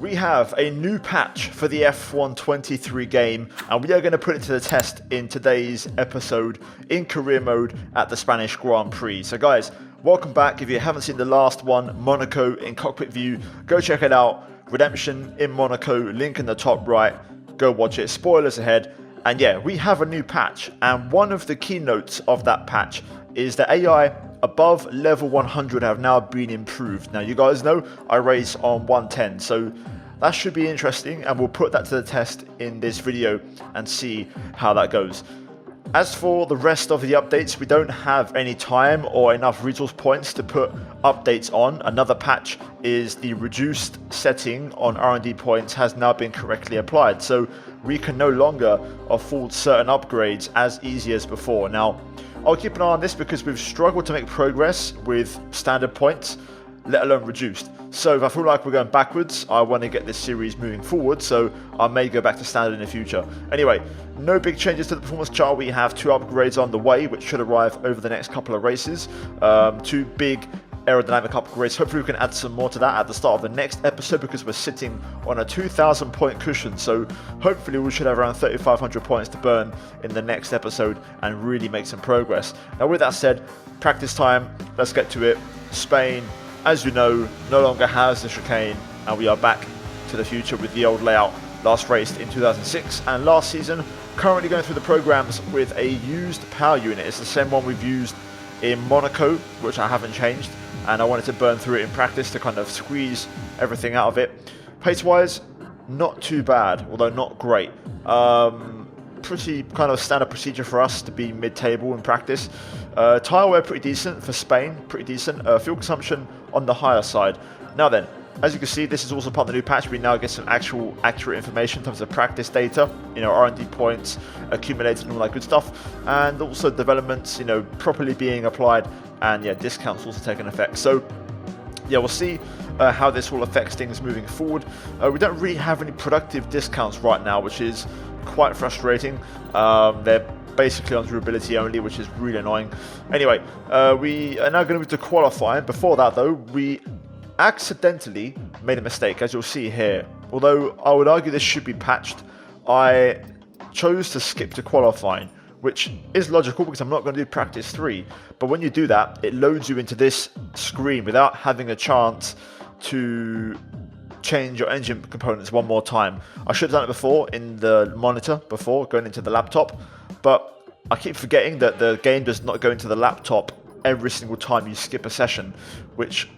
we have a new patch for the F123 game, and we are going to put it to the test in today's episode in career mode at the Spanish Grand Prix. So guys, welcome back. If you haven't seen the last one, Monaco in cockpit view, go check it out. Redemption in Monaco, link in the top right. Go watch it. Spoilers ahead. And yeah, we have a new patch, and one of the keynotes of that patch is the AI above level 100 have now been improved. Now you guys know I race on 110, so that should be interesting, and we'll put that to the test in this video and see how that goes. As for the rest of the updates, we don't have any time or enough resource points to put updates on. Another patch is the reduced setting on R&D points has now been correctly applied, so we can no longer afford certain upgrades as easy as before. Now, I'll keep an eye on this because we've struggled to make progress with standard points, let alone reduced. So if I feel like we're going backwards, I want to get this series moving forward, so I may go back to standard in the future. Anyway, no big changes to the performance chart. We have 2 upgrades on the way, which should arrive over the next couple of races. 2 big aerodynamic upgrades. Hopefully we can add some more to that at the start of the next episode, because we're sitting on a 2,000 point cushion, so hopefully we should have around 3,500 points to burn in the next episode and really make some progress. Now with that said, practice time, let's get to it. Spain, as you know, no longer has the chicane, and we are back to the future with the old layout. Last raced in 2006 and last season. Currently going through the programs with a used power unit. It's the same one we've used in Monaco, which I haven't changed, and I wanted to burn through it in practice to kind of squeeze everything out of it. Pace wise, not too bad, although not great. Pretty kind of standard procedure for us to be mid-table in practice. Tyre wear pretty decent for Spain, pretty decent. Fuel consumption on the higher side. Now then, as you can see, this is also part of the new patch. We now get some actual accurate information in terms of practice data, R&D points accumulated and all that good stuff, and also developments, properly being applied, and yeah, discounts also taking effect. So yeah, we'll see how this all affects things moving forward. We don't really have any productive discounts right now, which is quite frustrating. They're basically on durability only, which is really annoying. Anyway, we are now going to move to qualifying. Before that though, we accidentally made a mistake, as you'll see here. Although I would argue this should be patched, I chose to skip to qualifying, which is logical because I'm not going to do practice 3. But when you do that, it loads you into this screen without having a chance to change your engine components one more time. I should have done it before in the monitor before going into the laptop, but I keep forgetting that the game does not go into the laptop every single time you skip a session, which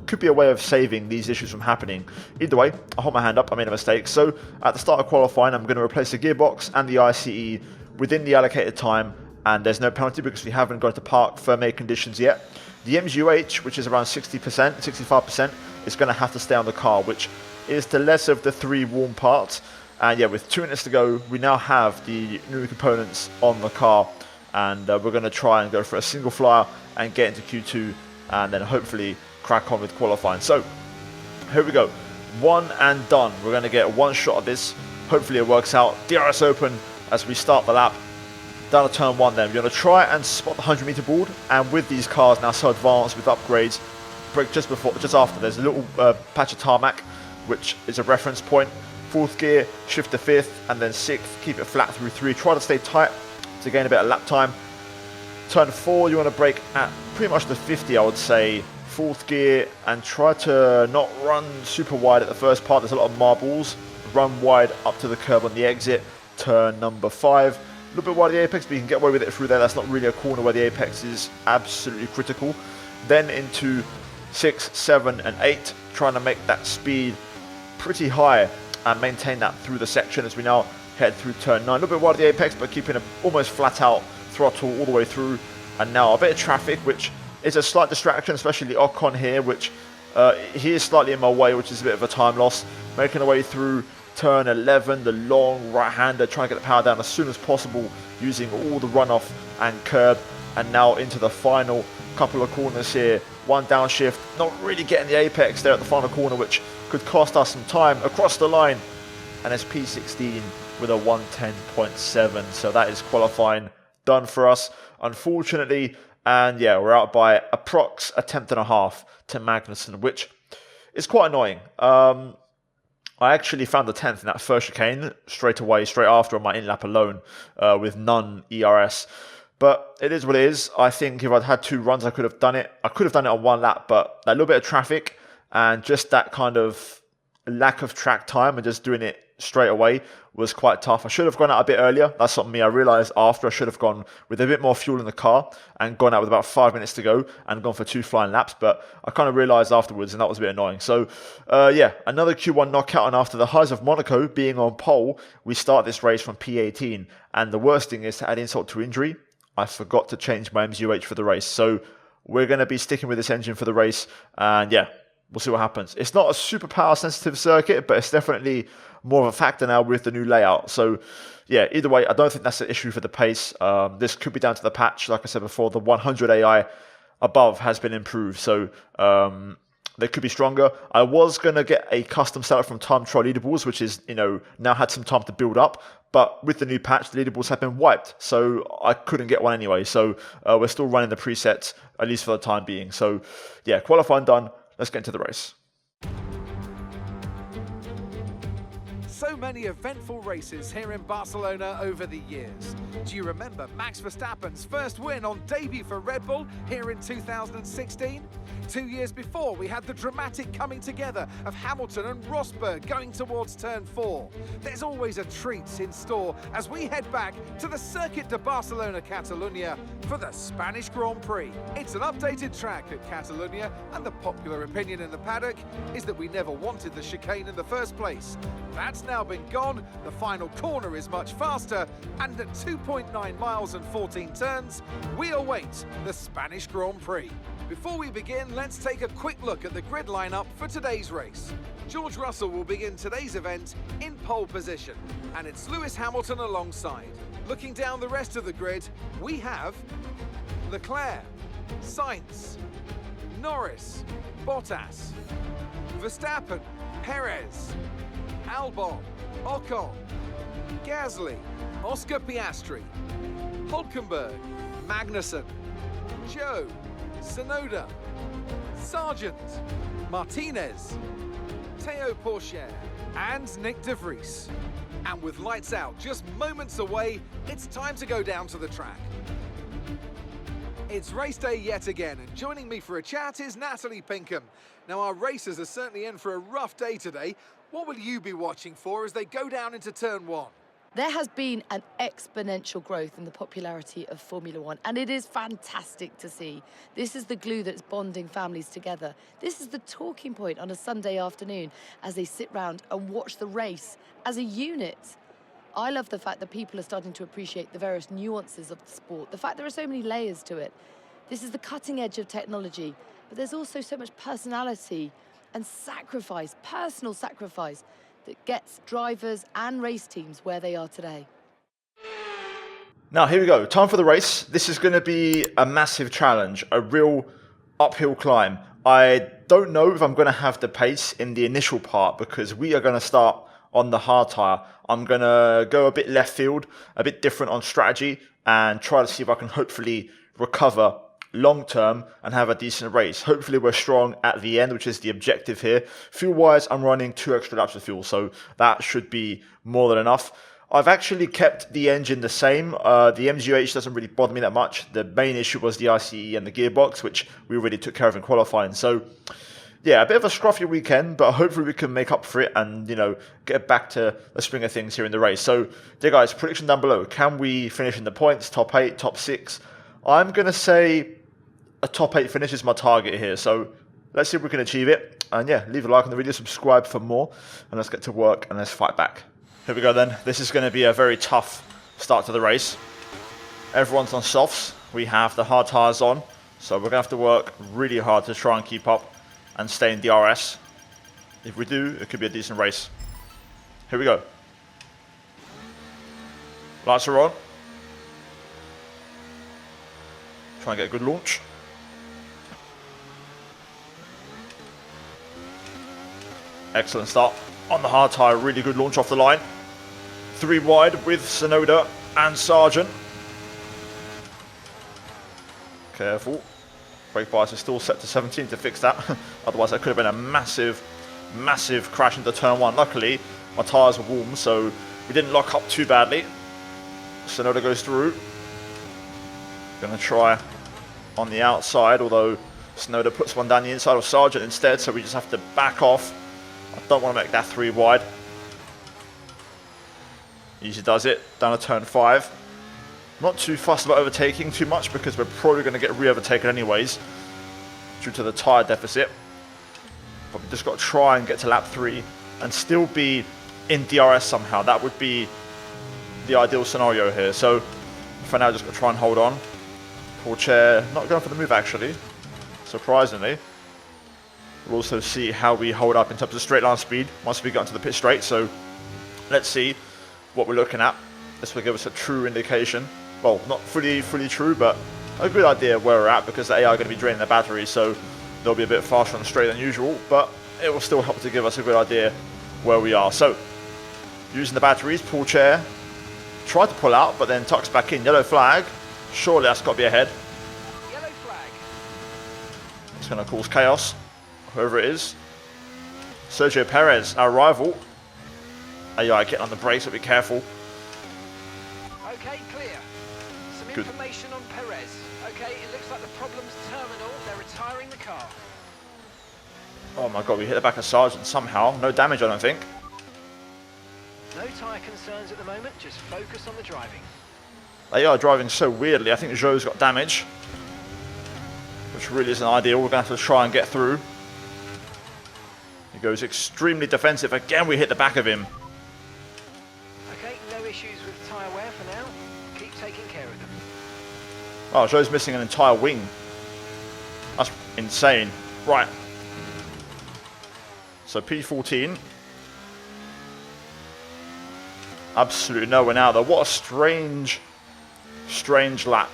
could be a way of saving these issues from happening. Either way, I hold my hand up, I made a mistake. So at the start of qualifying, I'm going to replace the gearbox and the ICE within the allocated time, and there's no penalty because we haven't got to park firm conditions yet. The MGUH, which is around 60%, 65%, is going to have to stay on the car, which is the less of the 3 warm parts. And yeah, with 2 minutes to go, we now have the new components on the car, and we're going to try and go for a single flyer and get into Q2, and then hopefully crack on with qualifying. So here we go, 1 and done. We're going to get one shot of this. Hopefully it works out. DRS open as we start the lap. Down to turn 1 then. We're going to try and spot the 100 meter board, and with these cars now so advanced with upgrades, brake just after, there's a little patch of tarmac, which is a reference point. 4th gear, shift to 5th, and then 6th, keep it flat through 3. Try to stay tight to gain a bit of lap time. Turn 4, you want to brake at pretty much the 50, I would say. 4th gear, and try to not run super wide at the first part. There's a lot of marbles. Run wide up to the curb on the exit. Turn number 5. A little bit wide of the apex, but you can get away with it through there. That's not really a corner where the apex is absolutely critical. Then into 6, 7, and 8. Trying to make that speed pretty high and maintain that through the section as we now head through turn 9. A little bit wide of the apex, but keeping an almost flat out throttle all the way through. And now a bit of traffic, which is a slight distraction, especially Ocon here, which he is slightly in my way, which is a bit of a time loss. Making our way through turn 11, the long right-hander, trying to get the power down as soon as possible, using all the runoff and curb. And now into the final couple of corners here. One downshift, not really getting the apex there at the final corner, which could cost us some time across the line. And it's P16 with a 110.7. So that is qualifying done for us, unfortunately. And yeah, we're out by approx a tenth and a half to Magnussen, which is quite annoying. I actually found the 10th in that first chicane straight away, straight after on my in-lap alone, with none ERS. But it is what it is. I think if I'd had 2 runs, I could have done it. I could have done it on 1 lap, but that little bit of traffic and just that kind of lack of track time and just doing it straight away was quite tough. I should have gone out a bit earlier. That's something I realised after. I should have gone with a bit more fuel in the car and gone out with about 5 minutes to go and gone for 2 flying laps. But I kind of realised afterwards, and that was a bit annoying. So, yeah, another Q1 knockout. And after the highs of Monaco being on pole, we start this race from P18. And the worst thing is, to add insult to injury, I forgot to change my MGUH for the race. So we're going to be sticking with this engine for the race. And yeah, we'll see what happens. It's not a super power sensitive circuit, but it's definitely more of a factor now with the new layout. So yeah, either way, I don't think that's an issue for the pace. This could be down to the patch. Like I said before, the 100 AI above has been improved. So they could be stronger. I was going to get a custom setup from Time Trial Leaderboards, which is, now had some time to build up. But with the new patch, the leaderboards have been wiped. So I couldn't get one anyway. So we're still running the presets, at least for the time being. So yeah, qualifying done. Let's get into the race. So many eventful races here in Barcelona over the years. Do you remember Max Verstappen's first win on debut for Red Bull here in 2016? 2 years before, we had the dramatic coming together of Hamilton and Rosberg going towards turn 4. There's always a treat in store as we head back to the Circuit de Barcelona Catalunya for the Spanish Grand Prix. It's an updated track at Catalunya, and the popular opinion in the paddock is that we never wanted the chicane in the first place. That's now been gone, the final corner is much faster, and at 2.9 miles and 14 turns, we await the Spanish Grand Prix. Before we begin, let's take a quick look at the grid lineup for today's race. George Russell will begin today's event in pole position, and it's Lewis Hamilton alongside. Looking down the rest of the grid, we have Leclerc, Sainz, Norris, Bottas, Verstappen, Perez, Albon, Ocon, Gasly, Oscar Piastri, Hulkenberg, Magnussen, Joe, Tsunoda, Sargent, Martinez, Théo Pourchaire, and Nick de Vries. And with lights out just moments away, it's time to go down to the track. It's race day yet again, and joining me for a chat is Natalie Pinkham. Now, our racers are certainly in for a rough day today. What will you be watching for as they go down into turn 1? There has been an exponential growth in the popularity of Formula One, and it is fantastic to see. This is the glue that's bonding families together. This is the talking point on a Sunday afternoon as they sit round and watch the race as a unit. I love the fact that people are starting to appreciate the various nuances of the sport, the fact there are so many layers to it. This is the cutting edge of technology, but there's also so much personality and sacrifice, personal sacrifice, that gets drivers and race teams where they are today. Now, here we go. Time for the race. This is going to be a massive challenge, a real uphill climb. I don't know if I'm going to have the pace in the initial part because we are going to start on the hard tyre. I'm going to go a bit left field, a bit different on strategy, and try to see if I can hopefully recover long term and have a decent race. Hopefully we're strong at the end, which is the objective here. Fuel wise, I'm running 2 extra laps of fuel, so that should be more than enough. I've actually kept the engine the same. The MGUH doesn't really bother me that much. The main issue was the ICE and the gearbox, which we already took care of in qualifying. So yeah, a bit of a scruffy weekend, but hopefully we can make up for it and, get back to the swing of things here in the race. So, dear guys, prediction down below. Can we finish in the points, top 8, top 6? I'm going to say a top 8 finish is my target here. So, let's see if we can achieve it. And yeah, leave a like on the video, subscribe for more, and let's get to work and let's fight back. Here we go then. This is going to be a very tough start to the race. Everyone's on softs. We have the hard tyres on. So, we're going to have to work really hard to try and keep up and stay in DRS. If we do, it could be a decent race. Here we go. Lights are on. Try and get a good launch. Excellent start on the hard tyre. Really good launch off the line. 3 wide with Tsunoda and Sargent. Careful. Brake bias is still set to 17 to fix that. Otherwise, that could have been a massive massive crash into turn 1. Luckily, my tyres were warm, so we didn't lock up too badly. Sonoda goes through. Going to try on the outside, although Sonoda puts one down the inside of Sargent instead, so we just have to back off. I don't want to make that 3 wide. Easy does it, down to turn 5. Not too fussed about overtaking too much because we're probably going to get re-overtaken anyways due to the tyre deficit. But we just got to try and get to lap 3 and still be in DRS somehow. That would be the ideal scenario here. So for now, just got to try and hold on. Poor chair, not going for the move actually, surprisingly. We'll also see how we hold up in terms of straight line speed once we get onto the pit straight. So let's see what we're looking at. This will give us a true indication. Well, not fully true, but a good idea of where we're at because the AI are going to be draining their batteries, so they'll be a bit faster on the straight than usual, but it will still help to give us a good idea where we are. So, using the batteries, Paul Chair tried to pull out, but then tucks back in. Yellow flag. Surely that's got to be ahead. Yellow flag. It's going to cause chaos, whoever it is. Sergio Perez, our rival. AI getting on the brakes, so be careful. Okay, clear. Some Good. information on Perez. Okay, it looks like the problem's terminal. They're retiring the car. Oh my god, we hit the back of Sargent somehow. No damage, I don't think. No tyre concerns at the moment, just focus on the driving. They are driving so weirdly. I think Zhou's got damage, which really isn't ideal. We're going to have to try and get through. He goes extremely defensive. Again, we hit the back of him. Okay, no issues with tyre wear for now. Keep taking care of them. Oh, Zhou's missing an entire wing. That's insane. Right. So P14. Absolutely nowhere now though. What a strange lap.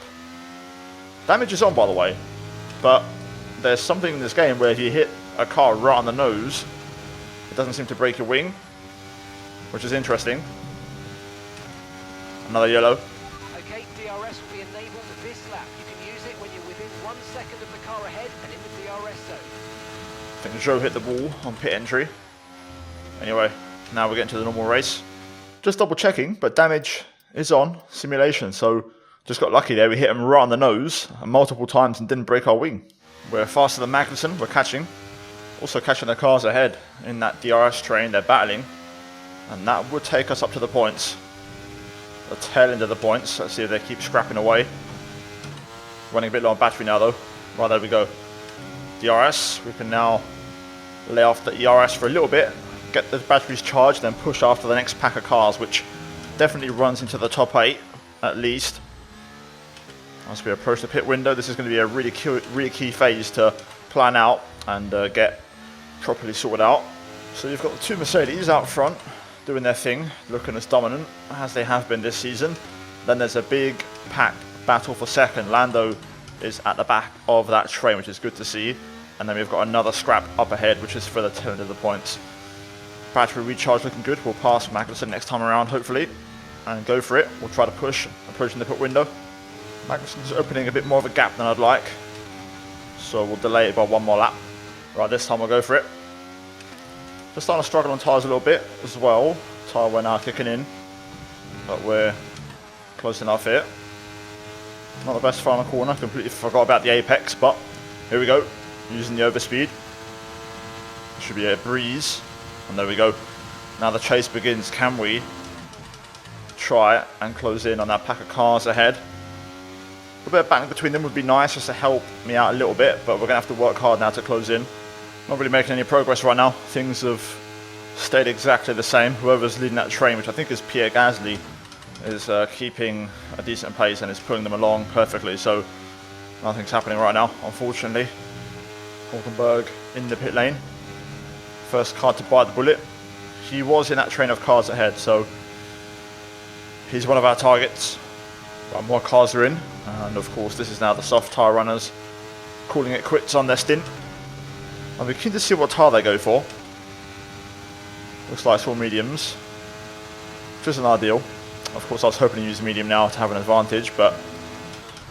Damage is on, by the way. But there's something in this game where if you hit a car right on the nose, it doesn't seem to break your wing, which is interesting. Another yellow. Okay, DRS will be enabled this lap. You can use it when you're within 1 second of the car ahead and in the DRS zone. I think Zhou hit the wall on pit entry. Anyway, now we're getting to the normal race. Just double checking, but damage is on simulation, so just got lucky there. We hit him right on the nose multiple times and didn't break our wing. We're faster than Magnussen, we're catching. Also catching the cars ahead in that DRS train, they're battling. And that would take us up to the points. The tail end of the points. Let's see if they keep scrapping away. Running a bit low on battery now though. Right, there we go. DRS, we can now lay off the ERS for a little bit, get the batteries charged, then push after the next pack of cars, which definitely runs into the top 8 at least. As we approach the pit window, this is going to be a really key phase to plan out and get properly sorted out. So you've got the 2 Mercedes out front doing their thing, looking as dominant as they have been this season. Then there's a big pack battle for second. Lando is at the back of that train, which is good to see. And then we've got another scrap up ahead, which is for the tail end of the points. Battery recharge looking good. We'll pass Magnussen next time around, hopefully, and go for it. We'll try to push, approaching the pit window. Magnussen's opening a bit more of a gap than I'd like, so we'll delay it by 1 more lap. Right, this time we'll go for it. Just starting to struggle on tyres a little bit as well. Tyre wear now kicking in, but we're close enough here. Not the best final corner, completely forgot about the apex, but here we go, using the overspeed. Should be a breeze, and there we go. Now the chase begins. Can we try and close in on that pack of cars ahead? A bit of battling between them would be nice just to help me out a little bit, but we're going to have to work hard now to close in. Not really making any progress right now. Things have stayed exactly the same. Whoever's leading that train, which I think is Pierre Gasly, is keeping a decent pace and is pulling them along perfectly. So nothing's happening right now, unfortunately. Hulkenberg in the pit lane. First car to bite the bullet. He was in that train of cars ahead, so he's one of our targets. But more cars are in, and of course this is now the soft tyre runners calling it quits on their stint. I'll be keen to see what tyre they go for. Looks like it's all mediums, which isn't ideal. Of course I was hoping to use medium now to have an advantage, but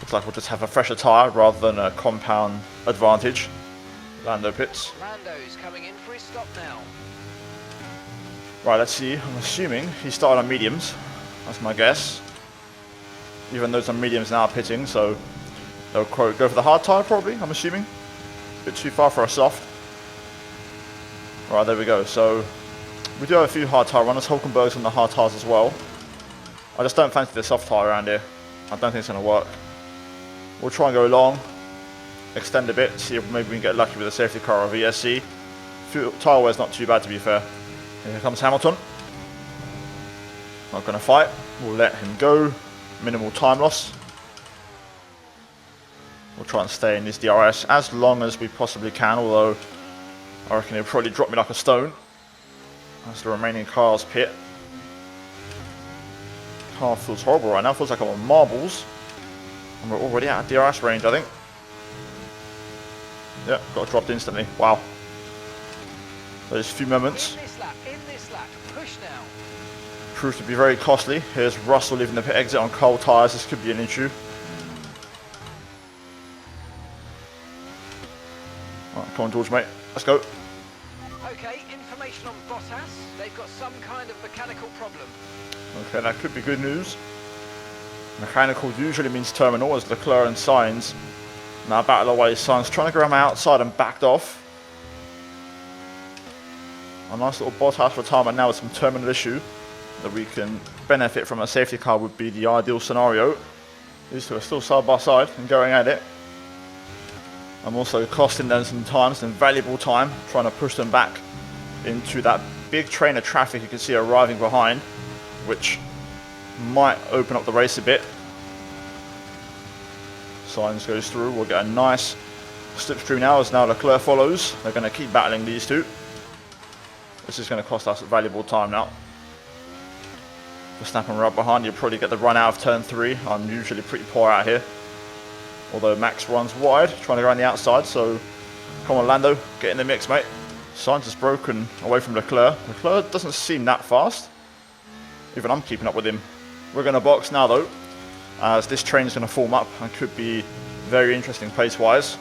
looks like we'll just have a fresher tyre rather than a compound advantage. Lando pits. Lando's coming in for his stop now. Right, let's see. I'm assuming he started on mediums. That's my guess. Even though some mediums now are pitting, so they'll go for the hard tyre probably, I'm assuming. A bit too far for a soft. Right, there we go. So we do have a few hard tyre runners. Hulkenberg's on the hard tyres as well. I just don't fancy the soft tyre around here. I don't think it's going to work. We'll try and go long, extend a bit, see if maybe we can get lucky with a safety car or VSC. Tyre wear's not too bad, to be fair. Here comes Hamilton. Not going to fight. We'll let him go. Minimal time loss. We'll try and stay in this DRS as long as we possibly can, although I reckon he'll probably drop me like a stone. That's the remaining cars pit. Car feels horrible right now. Feels like I'm on marbles. And we're already out of DRS range, I think. Yeah, got dropped instantly. Wow. Those few moments. In this lap, push now. Proves to be very costly. Here's Russell leaving the pit exit on cold tyres. This could be an issue. Right, come on, George, mate. Let's go. Okay, information on Bottas. They've got some kind of mechanical problem. Okay, that could be good news. Mechanical usually means terminal, as Leclerc and Sainz now battle away. Sainz trying to go around my outside and backed off. A nice little Bottas retirement now with some terminal issue that we can benefit from. A safety car would be the ideal scenario. These two are still side by side and going at it. I'm also costing them some time, some valuable time, trying to push them back into that big train of traffic you can see arriving behind, which might open up the race a bit. Sainz goes through. We'll get a nice slipstream now as Leclerc follows. They're going to keep battling these two. This is going to cost us valuable time now. Verstappen right behind. You'll probably get the run out of turn 3. I'm usually pretty poor out here. Although Max runs wide, trying to go around the outside. So come on, Lando, get in the mix, mate. Sainz is broken away from Leclerc. Leclerc doesn't seem that fast. Even I'm keeping up with him. We're going to box now, though, as this train is going to form up and could be very interesting pace-wise.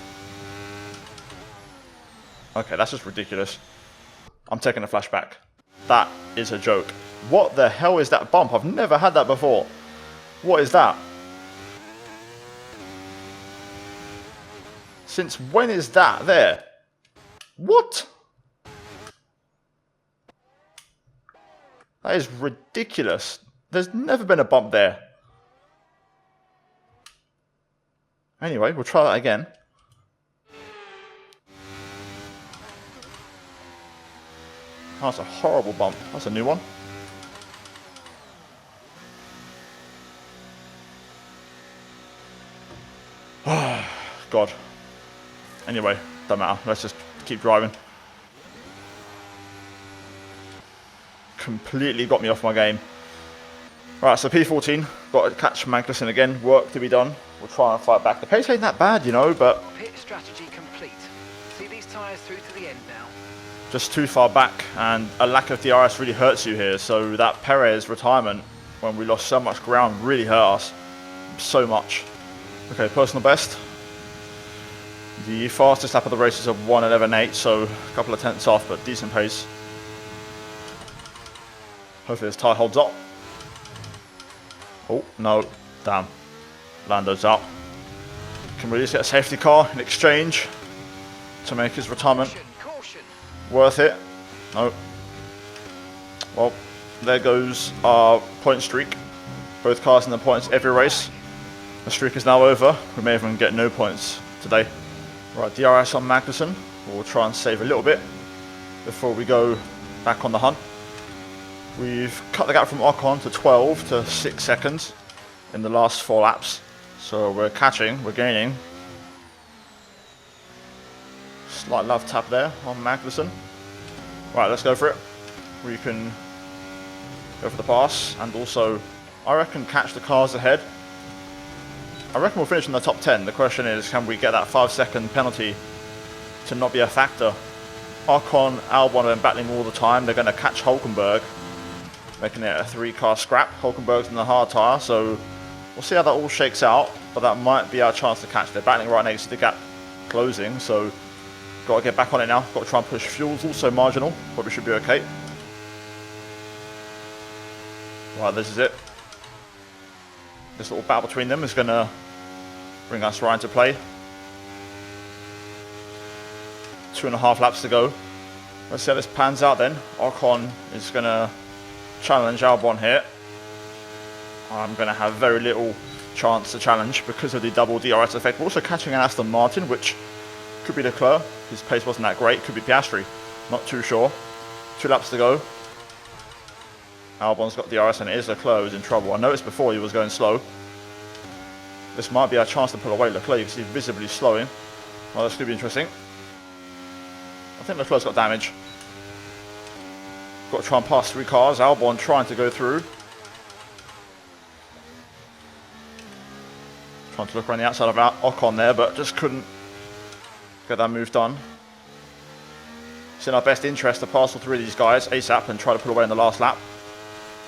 Okay, that's just ridiculous. I'm taking a flashback. That is a joke. What the hell is that bump? I've never had that before. What is that? Since when is that there? What? That is ridiculous. There's never been a bump there. Anyway, we'll try that again. Oh, that's a horrible bump. That's a new one. God. Anyway, don't matter. Let's just keep driving. Completely got me off my game. Right, so P14. Got to catch Magnussen again. Work to be done. We'll try and fight back. The pace ain't that bad, you know, but Pit strategy complete. See these tyres through to the end now. just too far back, and a lack of DRS really hurts you here. So that Perez retirement, when we lost so much ground, really hurt us so much. Okay, personal best. The fastest lap of the race is a 1:11.8, so a couple of tenths off, but decent pace. Hopefully this tyre holds up. Oh, no. Damn. Lando's out. Can we just get a safety car in exchange to make his retirement Caution. worth it? No. Well, there goes our point streak. Both cars in the points every race. The streak is now over. We may even get no points today. Right, DRS on Magnussen. We'll try and save a little bit before we go back on the hunt. We've cut the gap from Ocon to 12 to 6 seconds in the last 4 laps. So we're catching, we're gaining. Slight love tap there on Magnussen. Right, let's go for it. We can go for the pass and also, I reckon, catch the cars ahead. I reckon we'll finish in the top 10. The question is, can we get that 5-second penalty to not be a factor? Ocon, Albon have been battling all the time. They're going to catch Hulkenberg, making it a 3-car scrap. Hulkenberg's in the hard tyre, so we'll see how that all shakes out, but that might be our chance to catch. They're battling right next to the gap closing, so Got to get back on it now. Got to try and push fuels. Also marginal. Probably should be okay. Right, this is it. This little battle between them is going to bring us right into play. 2.5 laps to go. Let's see how this pans out then. Ocon is going to challenge Albon here. I'm going to have very little chance to challenge because of the double DRS effect. We're also catching an Aston Martin, which could be Leclerc. His pace wasn't that great. Could be Piastri. Not too sure. 2 laps to go. Albon's got DRS and it is Leclerc who's in trouble. I noticed before he was going slow. This might be our chance to pull away Leclerc. You can see visibly slowing. Well, this could be interesting. I think Leclerc's got damage. Got to try and pass 3 cars. Albon trying to go through. Trying to look around the outside of Ocon there, but just couldn't get that move done. It's in our best interest to pass all 3 of these guys ASAP and try to pull away in the last lap.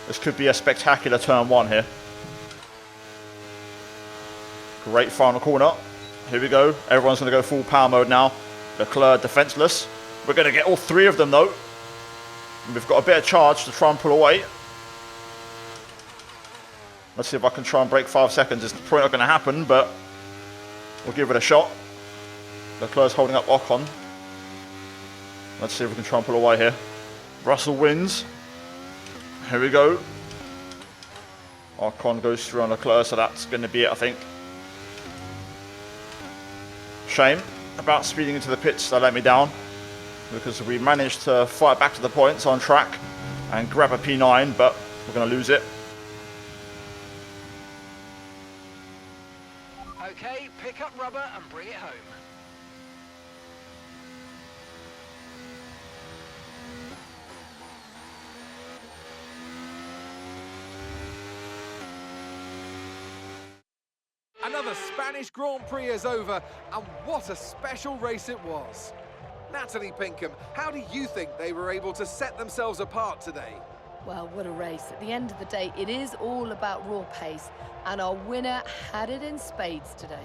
This could be a spectacular turn 1 here. Great final corner. Here we go. Everyone's going to go full power mode now. Leclerc defenseless. We're going to get all 3 of them though. We've got a bit of charge to try and pull away. Let's see if I can try and break 5 seconds. It's probably not going to happen, but we'll give it a shot. Leclerc's holding up Ocon. Let's see if we can try and pull away here. Russell wins. Here we go. Ocon goes through on Leclerc, so that's going to be it, I think. Shame about speeding into the pits that let me down, because we managed to fight back to the points on track and grab a P9, but we're going to lose it. Okay, pick up rubber and bring it home. Another Spanish Grand Prix is over, and what a special race it was. Natalie Pinkham, how do you think they were able to set themselves apart today? Well, what a race. At the end of the day, it is all about raw pace, and our winner had it in spades today.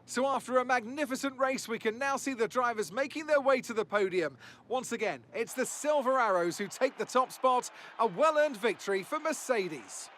So after a magnificent race, we can now see the drivers making their way to the podium. Once again, it's the Silver Arrows who take the top spot, a well-earned victory for Mercedes.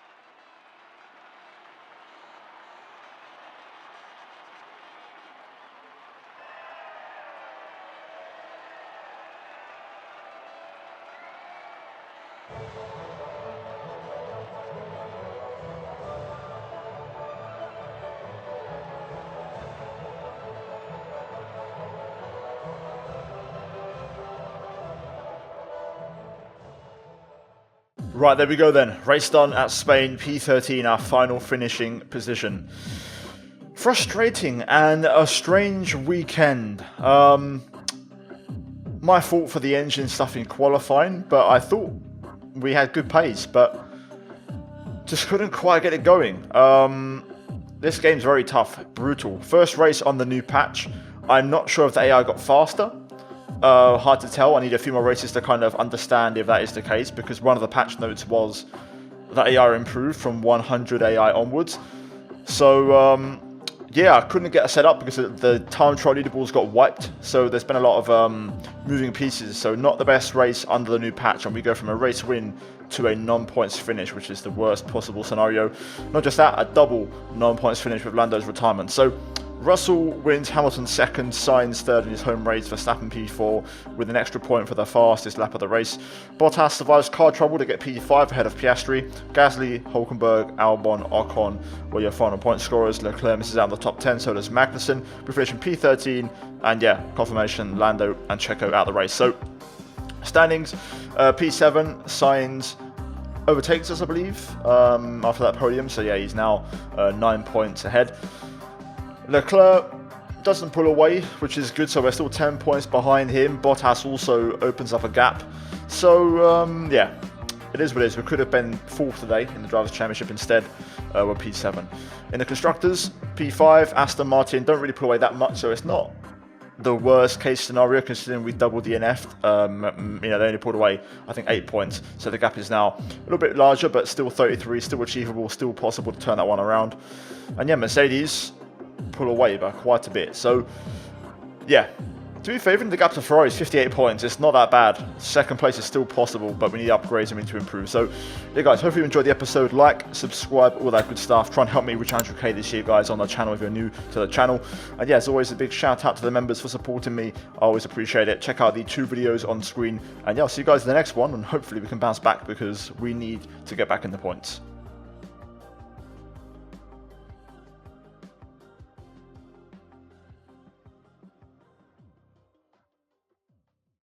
Right, there we go then. Race done at Spain, P13, our final finishing position. Frustrating and a strange weekend. My fault for the engine stuff in qualifying, but I thought we had good pace, but just couldn't quite get it going. This game's very tough, brutal. First race on the new patch. I'm not sure if the AI got faster. Hard to tell. I need a few more races to kind of understand if that is the case, because one of the patch notes was that AI improved from 100 AI onwards. So yeah, I couldn't get it set up because the time trial leaderboards got wiped. So there's been a lot of moving pieces. So not the best race under the new patch, and we go from a race win to a non-points finish, which is the worst possible scenario. Not just that, a double non-points finish with Lando's retirement. So Russell wins, Hamilton second, Sainz third in his home race, Verstappen P4 with an extra point for the fastest lap of the race. Bottas survives car trouble to get P5 ahead of Piastri. Gasly, Hulkenberg, Albon, Ocon were your final point scorers. Leclerc misses out in the top 10, so does Magnussen. We finish in P13, and yeah, confirmation, Lando and Checo out of the race. So standings, P7, Sainz overtakes us, I believe, after that podium. So yeah, he's now 9 points ahead. Leclerc doesn't pull away, which is good, so we're still 10 points behind him. Bottas also opens up a gap. So, yeah, it is what it is. We could have been fourth today in the Drivers' Championship instead. We're P7. In the Constructors, P5, Aston Martin don't really pull away that much, so it's not the worst case scenario considering we double DNF'd. You know, they only pulled away, I think, 8 points. So the gap is now a little bit larger, but still 33, still achievable, still possible to turn that one around. And yeah, Mercedes, pull away by quite a bit. So, yeah. To be fair, even the gap to Ferrari is 58 points. It's not that bad. Second place is still possible, but we need upgrades and we need to improve. So, yeah, guys, hopefully you enjoyed the episode. Like, subscribe, all that good stuff. Try and help me reach 100k this year, guys, on the channel if you're new to the channel. And yeah, as always, a big shout out to the members for supporting me. I always appreciate it. Check out the 2 videos on screen. And yeah, I'll see you guys in the next one. And hopefully we can bounce back because we need to get back in the points.